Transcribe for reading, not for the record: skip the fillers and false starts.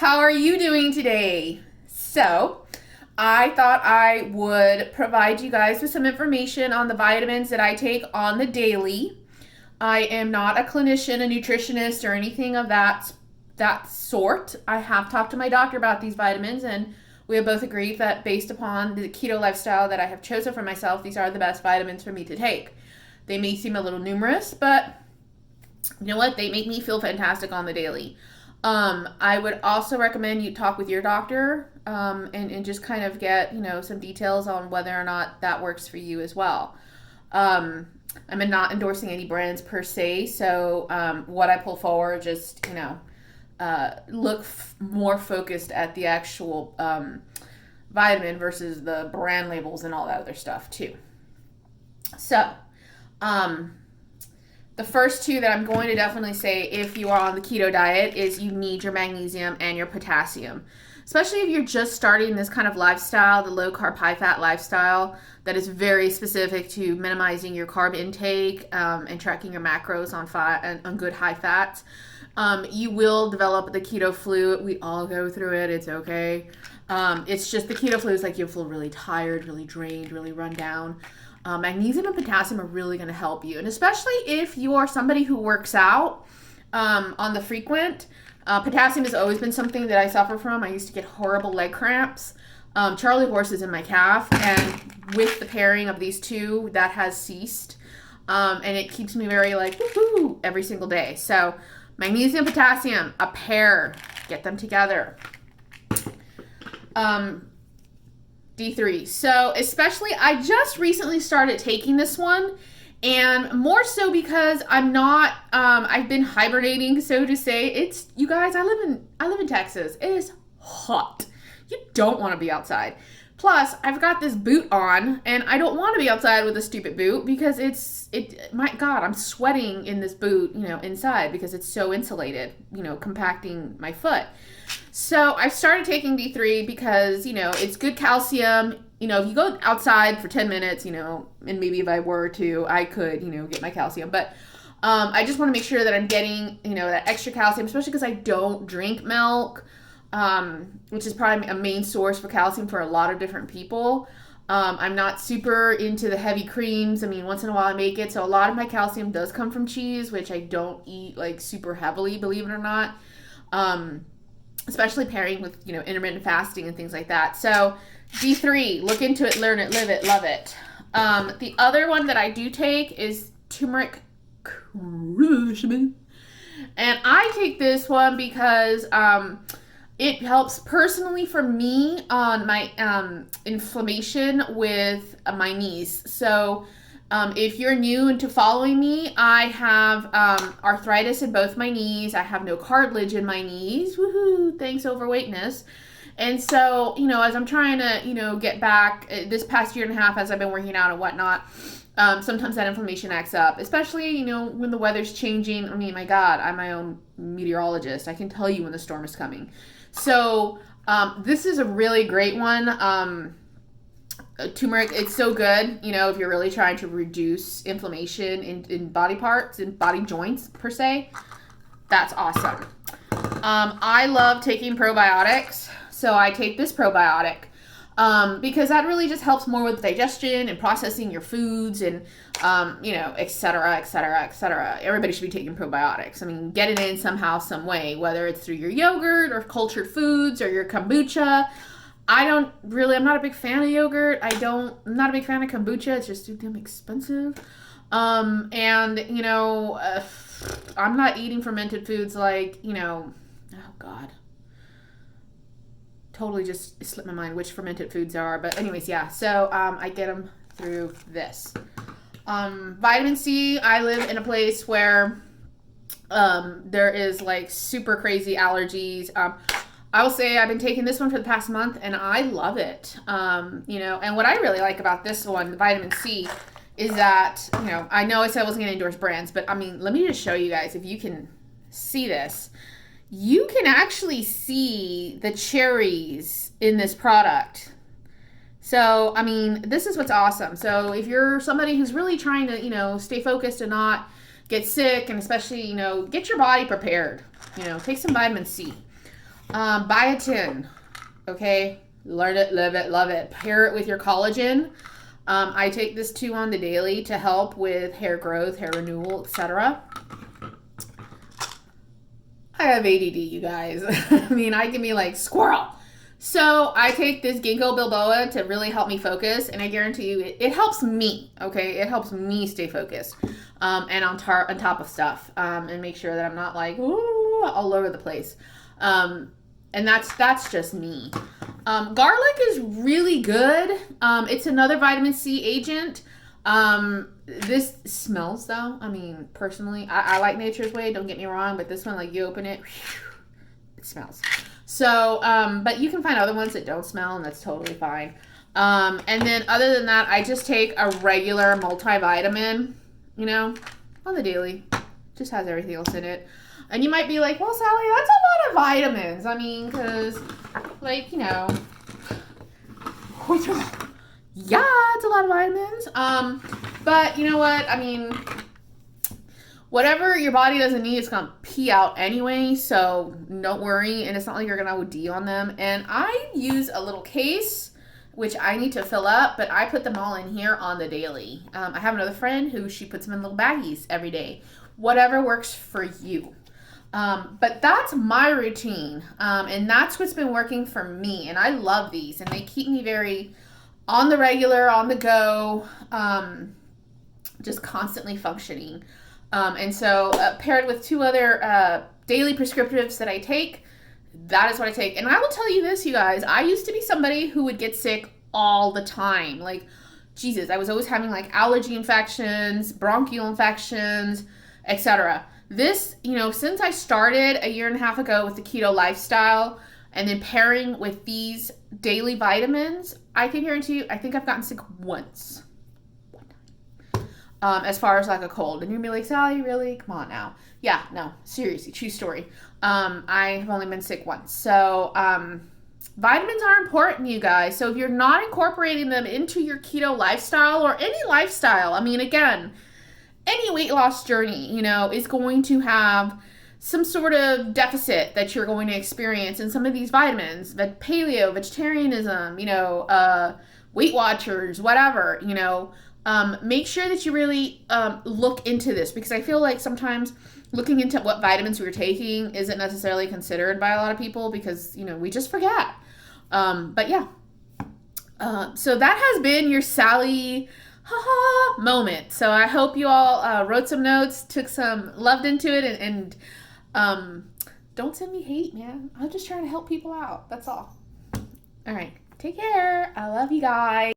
how are you doing today? So, I thought I would provide you guys with some information on the vitamins that I take on the daily. I am not a clinician, a nutritionist, or anything of that sort. I have talked to my doctor about these vitamins, and we have both agreed that based upon the keto lifestyle that I have chosen for myself, these are the best vitamins for me to take. They may seem a little numerous, but you know what? They make me feel fantastic on the daily. I would also recommend you talk with your doctor and just kind of get, some details on whether or not that works for you as well. I'm not endorsing any brands per se, so what I pull forward just, look more focused at the actual vitamin versus the brand labels and all that other stuff too. So, the first two that I'm going to definitely say if you are on the keto diet is you need your magnesium and your potassium. Especially if you're just starting this kind of lifestyle, the low carb, high fat lifestyle that is very specific to minimizing your carb intake and tracking your macros on good high fats. You will develop the keto flu. We all go through it. It's okay. It's just the keto flu is like you'll feel really tired, really drained, really run down. Magnesium and potassium are really going to help you. And especially if you are somebody who works out on the frequent, potassium has always been something that I suffer from. I used to get horrible leg cramps. Charlie horse is in my calf. And with the pairing of these two, that has ceased. And it keeps me very like, woohoo, every single day. So magnesium, potassium, a pair. Get them together. D3. So especially, I just recently started taking this one, and more so because I'm not, I've been hibernating, so to say. You guys, I live in Texas. It is hot. You don't want to be outside. Plus, I've got this boot on, and I don't want to be outside with a stupid boot because my God, I'm sweating in this boot, inside because it's so insulated, compacting my foot. So I've started taking D3 because, it's good calcium. If you go outside for 10 minutes, and maybe if I were to, I could, get my calcium. But I just want to make sure that I'm getting, that extra calcium, especially because I don't drink milk, which is probably a main source for calcium for a lot of different people. I'm not super into the heavy creams. I mean, once in a while I make it. So a lot of my calcium does come from cheese, which I don't eat like super heavily, believe it or not. Especially pairing with, intermittent fasting and things like that. So D3, look into it, learn it, live it, love it. The other one that I do take is turmeric crushman. And I take this one because it helps personally for me on my inflammation with my knees. So if you're new into following me, I have arthritis in both my knees. I have no cartilage in my knees. Woohoo! Thanks, overweightness. And so, as I'm trying to, get back this past year and a half as I've been working out and whatnot, sometimes that inflammation acts up, especially, when the weather's changing. I mean, my God, I'm my own meteorologist. I can tell you when the storm is coming. So this is a really great one. Turmeric, it's so good, if you're really trying to reduce inflammation in body parts and body joints per se. That's awesome. I love taking probiotics, so I take this probiotic because that really just helps more with digestion and processing your foods and et cetera, et cetera, et cetera. Everybody should be taking probiotics. I mean, get it in somehow, some way, whether it's through your yogurt or cultured foods or your kombucha. I'm not a big fan of yogurt. I'm not a big fan of kombucha. It's just too damn expensive. I'm not eating fermented foods like, oh God. Totally just slipped my mind which fermented foods there are. But anyways, yeah. So I get them through this. Vitamin C, I live in a place where there is like super crazy allergies. I will say I've been taking this one for the past month and I love it. And what I really like about this one, the vitamin C, is that, I know I said I wasn't going to endorse brands, but I mean, let me just show you guys if you can see this. You can actually see the cherries in this product. So, I mean, this is what's awesome. So if you're somebody who's really trying to, stay focused and not get sick, and especially, get your body prepared, take some vitamin C. Biotin. Okay, learn it, live it, love it. Pair it with your collagen. I take this too on the daily to help with hair growth, hair renewal, etc. I have ADD, you guys. I mean, I can be like squirrel. So I take this ginkgo biloba to really help me focus, and I guarantee you, it helps me. Okay, it helps me stay focused, and on top of stuff, and make sure that I'm not like ooh, all over the place. And that's just me. Garlic is really good. It's another vitamin C agent. This smells though. I mean, personally, I like Nature's Way. Don't get me wrong, but this one, like you open it, it smells. So, but you can find other ones that don't smell, and that's totally fine. And then other than that, I just take a regular multivitamin, you know, on the daily. Just has everything else in it. And you might be like, well, Sally, that's a lot of vitamins. I mean, because, like, you know, yeah, it's a lot of vitamins. But you know what? I mean, whatever your body doesn't need, it's going to pee out anyway. So don't worry. And it's not like you're going to OD on them. And I use a little case, which I need to fill up, but I put them all in here on the daily. I have another friend who she puts them in little baggies every day. Whatever works for you. But that's my routine. And that's what's been working for me. And I love these. And they keep me very on the regular, on the go, just constantly functioning. And so paired with 2 other daily prescriptives that I take, that is what I take. And I will tell you this, you guys. I used to be somebody who would get sick all the time. Like, Jesus, I was always having like allergy infections, bronchial infections, etc. This, you know, since I started a year and a half ago with the keto lifestyle and then pairing with these daily vitamins, I can guarantee you, I think I've gotten sick once. As far as like a cold. And you're gonna be like, Sally, really? Come on now. Yeah, no, seriously, true story. I have only been sick once. So, vitamins are important, you guys. So if you're not incorporating them into your keto lifestyle or any lifestyle, I mean, again, any weight loss journey, you know, is going to have some sort of deficit that you're going to experience in some of these vitamins, paleo, vegetarianism, you know, Weight Watchers, whatever, you know. Make sure that you really look into this, because I feel like sometimes looking into what vitamins we're taking isn't necessarily considered by a lot of people because, you know, we just forget. But yeah. So that has been your Sally moment. So I hope you all wrote some notes, took some, loved into it, and don't send me hate, man. I'm just trying to help people out. That's all. All right. Take care. I love you guys.